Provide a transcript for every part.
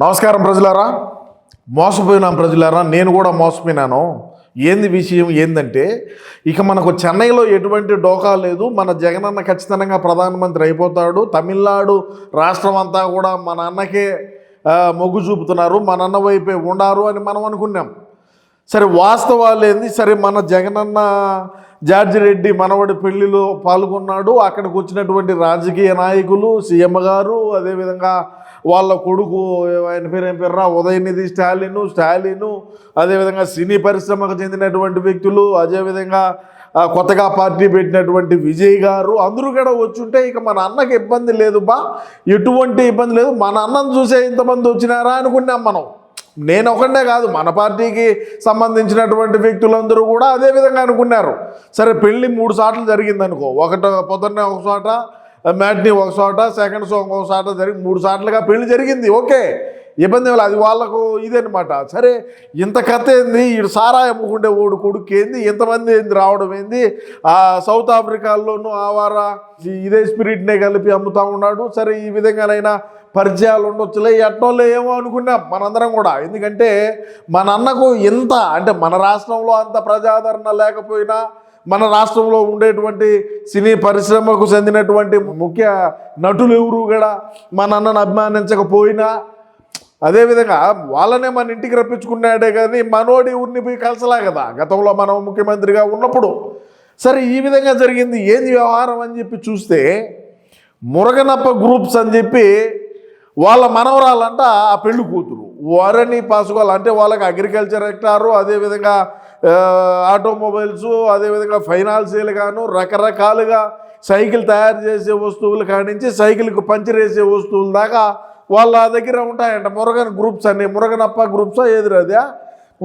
నమస్కారం ప్రజలారా, మోసపోయినాం ప్రజలారా, నేను కూడా మోసపోయినాను. ఏంది విషయం ఏందంటే, ఇక మనకు చెన్నైలో ఎటువంటి డోకా లేదు. మన జగనన్న ఖచ్చితంగా ప్రధానమంత్రి అయిపోతాడు. తమిళనాడు రాష్ట్రం అంతా కూడా మన అన్నకే మొగ్గు చూపుతున్నారు, మన అన్న వైపే ఉండారు అని మనం అనుకున్నాం. సరే, వాస్తవాలు ఏంది? సరే, మన జగనన్న జార్జి రెడ్డి మనవడి పెళ్లిలో పాల్గొన్నాడు. అక్కడికి వచ్చినటువంటి రాజకీయ నాయకులు, సీఎం గారు, అదేవిధంగా వాళ్ళ కొడుకు, ఆయన పేరు ఏం పేర్రా, ఉదయనిధి స్టాలిను, అదేవిధంగా సినీ పరిశ్రమకు చెందినటువంటి వ్యక్తులు, అదేవిధంగా కొత్తగా పార్టీ పెట్టినటువంటి విజయ్ గారు, అందరూ కూడా వచ్చుంటే ఇక మన అన్నకి ఇబ్బంది లేదు ఎటువంటి ఇబ్బంది లేదు. మన అన్నను చూసే ఇంతమంది వచ్చినారా అనుకున్నాం మనం. నేను ఒకటే కాదు, మన పార్టీకి సంబంధించినటువంటి వ్యక్తులందరూ కూడా అదే విధంగా అనుకున్నారు. సరే, పెళ్ళి 3 సార్లు జరిగింది అనుకో. పొద్దున్నే ఒక చోట, మ్యాట్నీ ఒక చోట, సెకండ్ షో ఒక చోట జరిగి 3 సార్లుగా పెళ్లి జరిగింది. ఓకే, ఇబ్బంది లేదు, అది వాళ్ళకు ఇదనమాట. సరే, ఇంత కథ ఏంది? ఈ సారాయి అమ్ముకుంటే ఓడు కొడుకు ఏంది, ఇంతమంది ఏంది రావడం ఏంది? సౌత్ ఆఫ్రికాలోనూ ఆవారా ఇదే స్పిరిట్నే కలిపి అమ్ముతూ ఉన్నాడు. సరే, ఈ విధంగానైనా పరిచయాలు ఉండొచ్చులే, ఎట్నోళ్ళే ఏమో అనుకున్నాం మనందరం కూడా. ఎందుకంటే మన అన్నకు ఇంత అంటే మన రాష్ట్రంలో అంత ప్రజాదరణ లేకపోయినా, మన రాష్ట్రంలో ఉండేటువంటి సినీ పరిశ్రమకు చెందినటువంటి ముఖ్య నటులు ఎవరు కూడా మన అన్నను అభిమానించకపోయినా, అదేవిధంగా వాళ్ళనే మన ఇంటికి రప్పించుకున్నాడే కానీ మనోడి ఊరిని పోయి కలసలా కదా గతంలో మనం ముఖ్యమంత్రిగా ఉన్నప్పుడు. సరే, ఈ విధంగా జరిగింది. ఏంది వ్యవహారం అని చెప్పి చూస్తే, మురగనప్ప గ్రూప్స్ అని చెప్పి వాళ్ళ మనవరాలంట ఆ పెళ్లి కూతురు వరణి పాసుకోవాలి. అంటే వాళ్ళకి అగ్రికల్చర్ హెక్టారు, అదేవిధంగా ఆటోమొబైల్స్, అదేవిధంగా ఫైనాన్షియల్ గాను రకరకాలుగా సైకిల్ తయారు చేసే వస్తువులు కానించి సైకిల్కి పంచర్ వేసే వస్తువుల దాకా వాళ్ళ దగ్గర ఉంటాయంట. మురగనప్ప గ్రూప్సా ఎదురదా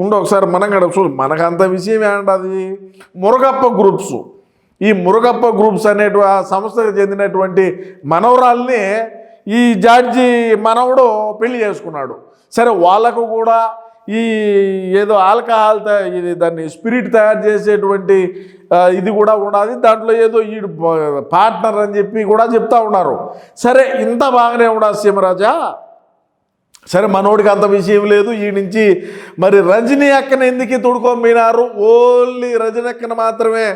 ఉండి ఒకసారి మనం కూడా చూడు, మనకు అంత విషయం ఏంటది. మురగప్ప గ్రూప్స్, ఈ మురగప్ప గ్రూప్స్ ఆ సంస్థకు చెందినటువంటి మనవరాల్ని ఈ జార్జి మనవడు పెళ్లి చేసుకున్నాడు. సరే, వాళ్ళకు కూడా ఈ ఏదో ఆల్కహాల్ ఇది దాన్ని స్పిరిట్ తయారు చేసేటువంటి ఇది కూడా ఉన్నది. దాంట్లో ఏదో ఈ పార్ట్నర్ అని చెప్పి కూడా చెప్తా ఉన్నారు. సరే, ఇంత బాగానే ఉండదు సీమరాజా. సరే, మనోడికి అంత విషయం లేదు. ఈ నుంచి మరి రజనీ అక్కను ఎందుకు తొడుకొమ్మినారు? ఓన్లీ రజనీ అక్కను మాత్రమే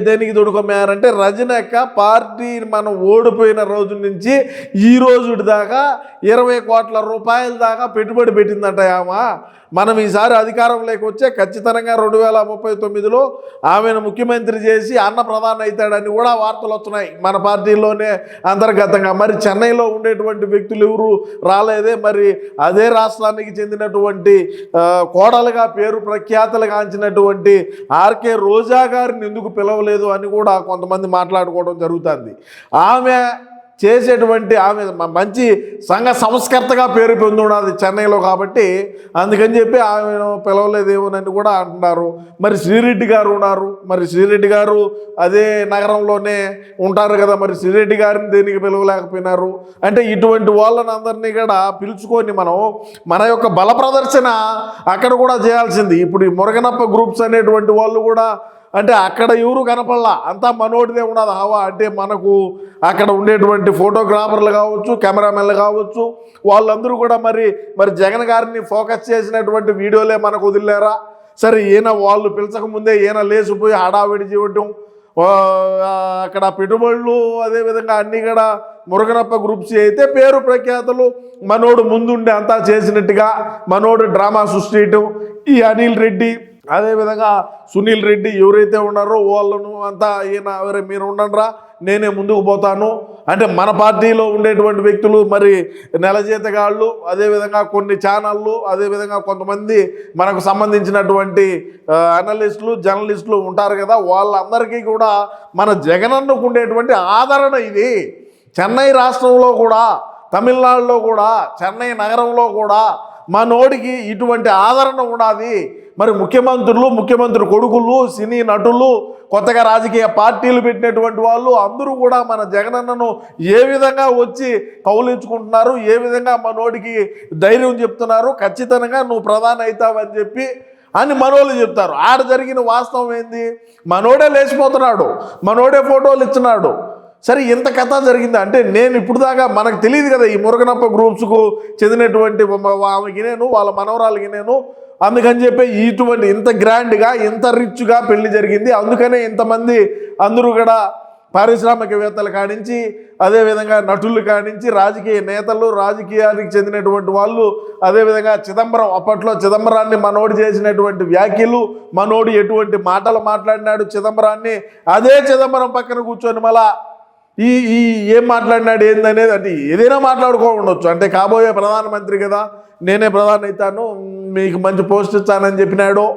దేనికి తొడుకొమ్మారంటే, రజనీ అక్క పార్టీ మనం ఓడిపోయిన రోజు నుంచి ఈ రోజు దాకా 20 కోట్ల రూపాయల దాకా పెట్టుబడి పెట్టిందంట ఆమె. మనం ఈసారి అధికారంలోకి వచ్చే ఖచ్చితంగా 2039లో ఆమెను ముఖ్యమంత్రి చేసి అన్న ప్రధాని అవుతాడని కూడా వార్తలు వస్తున్నాయి మన పార్టీలోనే అంతర్గతంగా. మరి చెన్నైలో ఉండేటువంటి వ్యక్తులు ఎవరు రాలేదే? మరి అదే రాష్ట్రానికి చెందినటువంటి కోడలుగా పేరు ప్రఖ్యాతలు గాంచినటువంటి ఆర్కే రోజా గారిని ఎందుకు పిలవలేదు అని కూడా కొంతమంది మాట్లాడుకోవడం జరుగుతుంది. ఆమె చేసేటువంటి ఆమె మంచి సంఘ సంస్కర్తగా పేరు పొందున్నది చెన్నైలో, కాబట్టి అందుకని చెప్పి ఆమెను పిలవలేదేమోనని కూడా అంటున్నారు. మరి శ్రీరెడ్డి గారు ఉన్నారు, మరి శ్రీరెడ్డి గారు అదే నగరంలోనే ఉంటారు కదా, మరి శ్రీరెడ్డి గారిని దేనికి పిలవలేకపోయినారు అంటే, ఇటువంటి వాళ్ళని అందరినీ కూడా పిలుచుకొని మనం మన యొక్క బల ప్రదర్శన అక్కడ కూడా చేయాల్సింది. ఇప్పుడు ఈ మురగనప్ప గ్రూప్స్ అనేటువంటి వాళ్ళు కూడా అంటే అక్కడ ఎవరు కనపడలా, అంతా మనోడిదే ఉన్నది హవా. అంటే మనకు అక్కడ ఉండేటువంటి ఫోటోగ్రాఫర్లు కావచ్చు, కెమెరామెన్లు కావచ్చు, వాళ్ళందరూ కూడా మరి జగన్ గారిని ఫోకస్ చేసినటువంటి వీడియోలే మనకు వదిలేరా? సరే, ఈయన వాళ్ళు పిలిచకముందే ఈయన లేచిపోయి హడావిడి చేయటం, అక్కడ పెట్టుబడులు, అదేవిధంగా అన్నీ కూడా మురగనప్ప గ్రూప్స్ అయితే పేరు ప్రఖ్యాతలు మనోడు ముందుండి అంతా చేసినట్టుగా మనోడు డ్రామా సృష్టించడం. ఈ అనిల్ రెడ్డి, అదేవిధంగా సునీల్ రెడ్డి ఎవరైతే ఉన్నారో వాళ్ళను అంతా ఈయన ఎవరే మీరు ఉండండిరా, నేనే ముందుకు పోతాను అంటే మన పార్టీలో ఉండేటువంటి వ్యక్తులు, మరి నెల జీతగాళ్ళు, అదేవిధంగా కొన్ని ఛానళ్ళు, అదేవిధంగా కొంతమంది మనకు సంబంధించినటువంటి అనలిస్టులు, జర్నలిస్టులు ఉంటారు కదా, వాళ్ళందరికీ కూడా మన జగనన్నకు ఉండేటువంటి ఆదరణ ఇది. చెన్నై రాష్ట్రంలో కూడా, తమిళనాడులో కూడా, చెన్నై నగరంలో కూడా మనోడికి ఇటువంటి ఆదరణ ఉన్నది. మరి ముఖ్యమంత్రి కొడుకులు, సినీ నటులు, కొత్తగా రాజకీయ పార్టీలు పెట్టినటువంటి వాళ్ళు అందరూ కూడా మన జగనన్నను ఏ విధంగా వచ్చి కౌలించుకుంటున్నారు, ఏ విధంగా మనోడికి ధైర్యం చెప్తున్నారు, ఖచ్చితంగా నువ్వు ప్రధాని అవుతావని చెప్పి అని మనోళ్ళు చెప్తారు. ఆడ జరిగిన వాస్తవం ఏంది? మనోడే లేచిపోతున్నాడు, మనోడే ఫోటోలు ఇచ్చినాడు. సరే ఇంత కథ జరిగిందా అంటే నేను ఇప్పుడు దాకా మనకు తెలియదు కదా ఈ మురుగనప్ప గ్రూప్స్కు చెందినటువంటి ఆమెకి నేను వాళ్ళ మనవరాలకి నేను అందుకని చెప్పి ఇటువంటి ఇంత గ్రాండ్గా ఇంత రిచ్గా పెళ్లి జరిగింది. అందుకనే ఇంతమంది అందరూ కూడా పారిశ్రామికవేత్తలు కానించి అదేవిధంగా నటులు కానించి రాజకీయ నేతలు రాజకీయానికి చెందినటువంటి వాళ్ళు అదేవిధంగా చిదంబరం అప్పట్లో చిదంబరాన్ని మనోడు చేసినటువంటి వ్యాఖ్యలు మనోడు ఎటువంటి మాటలు మాట్లాడినాడు చిదంబరాన్ని అదే చిదంబరం పక్కన కూర్చొని మళ్ళా ఈ ఈ ఏం మాట్లాడినాడు ఏందనేది అంటే ఏదైనా మాట్లాడుకో ఉండొచ్చు. అంటే కాబోయే ప్రధానమంత్రి కదా నేనే ప్రధాని అవుతాను మీకు మంచి పోస్ట్ ఇస్తానని చెప్పినాడో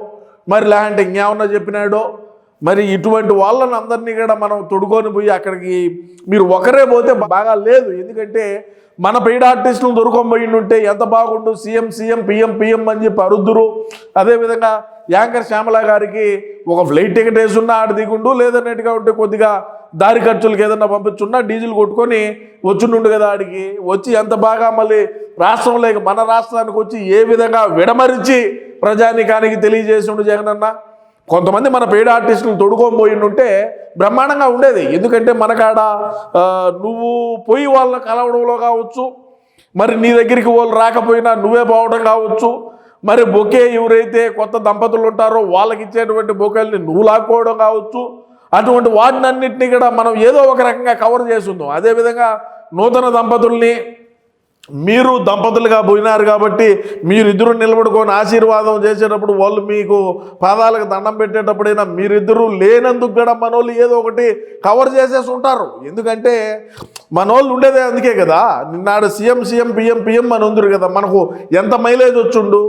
మరి లేదంటే ఇంకేమన్నా చెప్పినాడో మరి ఇటువంటి వాళ్ళని అందరినీ కూడా మనం తొడుకొని పోయి అక్కడికి మీరు ఒకరే పోతే బాగా లేదు. ఎందుకంటే మన పెయిడ్ ఆర్టిస్టులు దొరుకొని ఉంటే ఎంత బాగుండు సీఎం సీఎం పిఎం పిఎం అని చెప్పి అరుద్దురు. అదేవిధంగా యాంకర్ శ్యామల గారికి ఒక ఫ్లైట్ టికెట్ వేసున్నా ఆడ దిగుండు లేదన్నట్టుగా ఉంటే కొద్దిగా దారి ఖర్చులకు ఏదన్నా పంపించున్నా డీజిల్ కొట్టుకొని వచ్చిండు కదా ఆడికి వచ్చి ఎంత బాగా మళ్ళీ రాష్ట్రంలోకి మన రాష్ట్రానికి వచ్చి ఏ విధంగా విడమరించి ప్రజానికానికి తెలియజేసిండు జగనన్న. కొంతమంది మన పెయిడ్ ఆర్టిస్టులు తొడుకోబోయిండుంటే బ్రహ్మాండంగా ఉండేది. ఎందుకంటే మనకాడ నువ్వు పోయి వాళ్ళని కలవడంలో కావచ్చు మరి నీ దగ్గరికి వాళ్ళు రాకపోయినా నువ్వే పోవడం కావచ్చు మరి బొకే ఎవరైతే కొత్త దంపతులు ఉంటారో వాళ్ళకి ఇచ్చేటువంటి బొకేల్ని నువ్వు లాక్కోవడం కావచ్చు అటువంటి వాటినన్నింటినీ కూడా మనం ఏదో ఒక రకంగా కవర్ చేస్తుందాం. అదేవిధంగా నూతన దంపతుల్ని మీరు దంపతులుగా పోయినారు కాబట్టి మీరిద్దరూ నిలబడుకొని ఆశీర్వాదం చేసేటప్పుడు వాళ్ళు మీకు పాదాలకు దండం పెట్టేటప్పుడైనా మీరిద్దరూ లేనందుకు కూడా మనోళ్ళు ఏదో ఒకటి కవర్ చేసేసి ఉంటారు. ఎందుకంటే మనోళ్ళు ఉండేదే అందుకే కదా నిన్నాడు సీఎం సీఎం పిఎం పిఎం అని ఉందరు కదా మనకు ఎంత మైలేజ్ వచ్చిండు.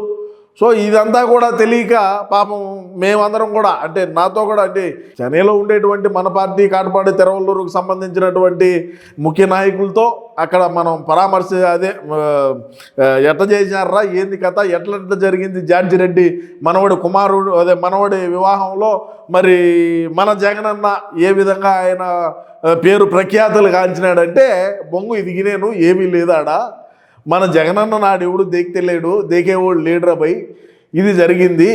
సో ఇదంతా కూడా తెలియక పాపం మేమందరం కూడా అంటే నాతో కూడా అంటే చెన్నైలో ఉండేటువంటి మన పార్టీ కాటపాడి తెరవల్లూరుకు సంబంధించినటువంటి ముఖ్య నాయకులతో అక్కడ మనం పరామర్శ అదే ఎట్లా చేశారా ఏంది కథ ఎట్లా జరిగింది జార్జి రెడ్డి మనవడి కుమారుడు అదే మనవడి వివాహంలో మరి మన జగనన్న ఏ విధంగా ఆయన పేరు ప్రఖ్యాతులు కాంచినాడంటే బొంగు ఇదిగినేను ఏమీ లేదాడా మన జగనన్న నాడు ఎవడు దేకితేలేడు దేకేవాడు లీడర్ బై ఇది జరిగింది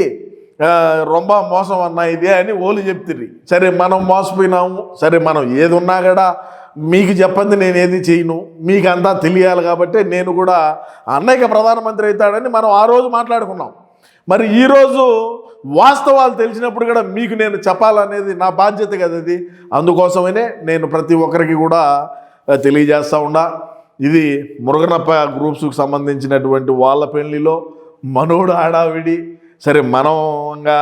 రొంబ మోసం అన్నా ఇదే అని ఓళ్ళు చెప్తిర్రి. సరే మనం మోసపోయినాము సరే మనం ఏది ఉన్నా కూడా మీకు చెప్పండి నేను ఏది చేయను మీకు అంతా తెలియాలి కాబట్టి నేను కూడా అన్నయ్యకి ప్రధానమంత్రి అవుతాడని మనం ఆ రోజు మాట్లాడుకున్నాం. మరి ఈరోజు వాస్తవాలు తెలిసినప్పుడు కూడా మీకు నేను చెప్పాలనేది నా బాధ్యత కదా అది. అందుకోసమనే నేను ప్రతి ఒక్కరికి కూడా తెలియజేస్తూ ఉన్నా. ఇది మురుగనప్ప గ్రూప్స్కి సంబంధించినటువంటి వాళ్ళ పెళ్లిలో మనోడు ఆడావిడి సరే మనంగా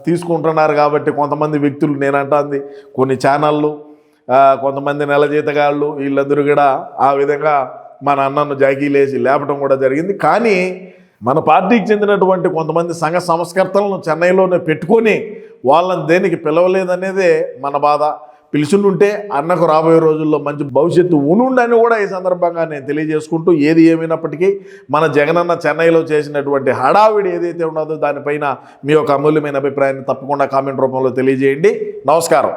తీసుకుంటున్నారు కాబట్టి కొంతమంది వ్యక్తులు నేనంటాంది కొన్ని ఛానళ్ళు కొంతమంది నెల జీతగాళ్ళు వీళ్ళందరూ కూడా ఆ విధంగా మన అన్నను జాకీలేసి లేపటం కూడా జరిగింది. కానీ మన పార్టీకి చెందినటువంటి కొంతమంది సంఘ సంస్కర్తలను చెన్నైలోనే పెట్టుకొని వాళ్ళని దేనికి పిలవలేదనేదే మన బాధ. పిలుచుంటే అన్నకు రాబోయే రోజుల్లో మంచి భవిష్యత్తు ఉనుండని కూడా ఈ సందర్భంగా నేను తెలియజేసుకుంటూ ఏది ఏమైనప్పటికీ మన జగనన్న చెన్నైలో చేసినటువంటి హడావిడి ఏదైతే ఉన్నదో దానిపైన మీ యొక్క అమూల్యమైన అభిప్రాయాన్ని తప్పకుండా కామెంట్ రూపంలో తెలియజేయండి. నమస్కారం.